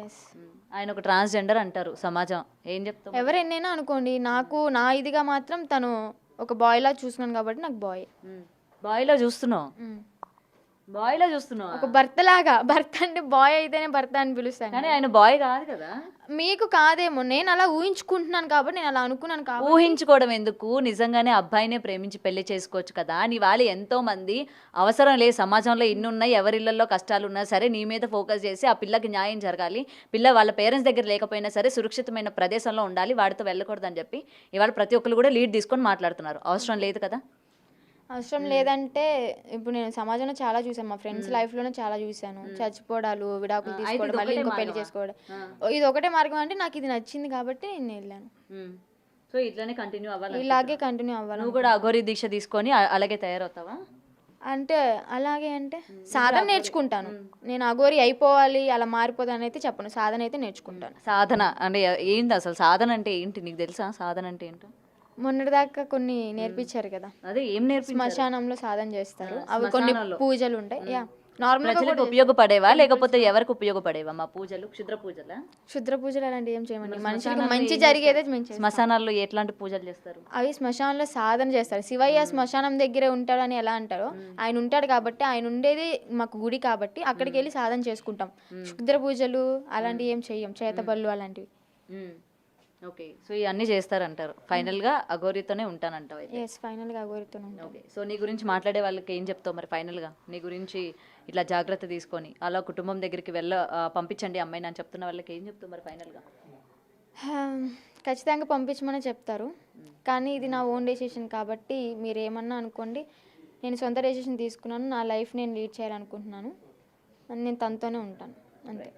Yes. ఆయన ఒక transgender అంటారు సమాజం, ఏం చెప్తావు? ఎవరెన్నైనా అనుకోండి, నాకు నా ఇదిగా మాత్రం తను ఒక బాయ్లా చూసుకున్నాను కాబట్టి నాకు బాయ్. బాయ్లో చూస్తున్నావు? బాయ్లో చూస్తున్నావు? ఒక భర్తలాగా, భర్త అంటే బాయ్ అయితేనే భర్త అని పిలుస్తాను. కానీ ఆయన బాయ్ కాదు కదా. మీకు కాదేమో, నేను అలా ఊహించుకుంటున్నాను కాబట్టి, నేను అలా అనుకున్నాను కాబట్టి. ఊహించుకోవడం ఎందుకు, నిజంగానే అబ్బాయినే ప్రేమించి పెళ్లి చేసుకోవచ్చు కదా. నీ వాళ్ళు ఎంతో మంది అవసరం లేదు, సమాజంలో ఇన్ని ఉన్నాయి, ఎవరిళ్ళల్లో కష్టాలు ఉన్నా సరే నీ మీద ఫోకస్ చేసి ఆ పిల్లకి న్యాయం జరగాలి, పిల్ల వాళ్ళ పేరెంట్స్ దగ్గర లేకపోయినా సరే సురక్షితమైన ప్రదేశంలో ఉండాలి, వాడితో వెళ్ళకూడదని చెప్పి ఇవాళ ప్రతి ఒక్కరు కూడా లీడ్ తీసుకొని మాట్లాడుతున్నారు. అవసరం లేదు కదా. అవసరం లేదంటే ఇప్పుడు నేను సమాజంలో చాలా చూసాను, మా ఫ్రెండ్స్ లైఫ్లోనే చాలా చూశాను. చచ్చిపోవడాలు, విడాకులు తీసుకోవడం, మళ్ళీ ఇంకో పెళ్లి చేసుకోవడం. ఇది ఒకటే మార్గం అంటే నాకు ఇది నచ్చింది కాబట్టి నేను వెళ్ళాను. సో ఇట్లానే కంటిన్యూ అవ్వాలి, ఇలాగే కంటిన్యూ అవ్వాలి. నువ్వు కూడా అఘోరి దీక్ష తీసుకొని అలాగే తయారవుతావా? అంటే అలాగే అంటే సాధన నేర్చుకుంటాను. నేను అఘోరి అయిపోవాలి, అలా మారిపోతాను అయితే చెప్పను, సాధన అయితే నేర్చుకుంటాను. సాధన అంటే ఏంటి అసలు? సాధన అంటే ఏంటి నీకు తెలుసా? సాధన అంటే ఏంటో మొన్నటిదాకా కొన్ని నేర్పించారు కదా, అదే ఏం నేర్పించారు? శ్మశానంలో సాధన చేస్తారు, అవి కొన్ని పూజలు ఉంటాయి. యా, నార్మల్ ప్రజలకు ఉపయోగపడేవా లేకపోతే ఎవరికి ఉపయోగపడేవా మా పూజలు? క్షుద్ర పూజలా? క్షుద్ర పూజలు అలాంటివి ఏం చేయమండి, మనిషికి మంచి జరిగేదే మేము చేస్తాం. శ్మశానాల్లో ఎట్లాంటి పూజలు చేస్తారు? అవి శ్మశానంలో సాధన చేస్తారు. శివయ్య శ్మశానం దగ్గరే ఉంటాడని ఎలా అంటారో, ఆయన ఉంటాడు కాబట్టి, ఆయన ఉండేది మాకు గుడి కాబట్టి అక్కడికి వెళ్ళి సాధన చేసుకుంటాం. క్షుద్ర పూజలు అలాంటివి ఏం చెయ్యం, చేతబళ్ళు అలాంటివి. ఓకే, సో ఇవన్నీ చేస్తారంటారు. ఫైనల్గా అఘోరితోనే ఉంటానంటావు అయితే? ఎస్, ఫైనల్గా అఘోరితోనే ఉంటాను. ఓకే, సో నీ గురించి మాట్లాడే వాళ్ళకి ఏం చెప్తావు మరి ఫైనల్గా? నీ గురించి ఇట్లా జాగ్రత్త తీసుకొని అలా కుటుంబం దగ్గరికి పంపించండి అమ్మాయిని అని చెప్తున్న వాళ్ళకి ఏం చెప్తావు మరి ఫైనల్గా? ఖచ్చితంగా పంపించమని చెప్తారు, కానీ ఇది నా ఓన్ డెసిషన్ కాబట్టి మీరు ఏమన్నా అనుకోండి. నేను సొంత డెసిషన్ తీసుకున్నాను, నా లైఫ్ నేను లీడ్ చేయాలనుకుంటున్నాను, నేను తనతోనే ఉంటాను అంతే.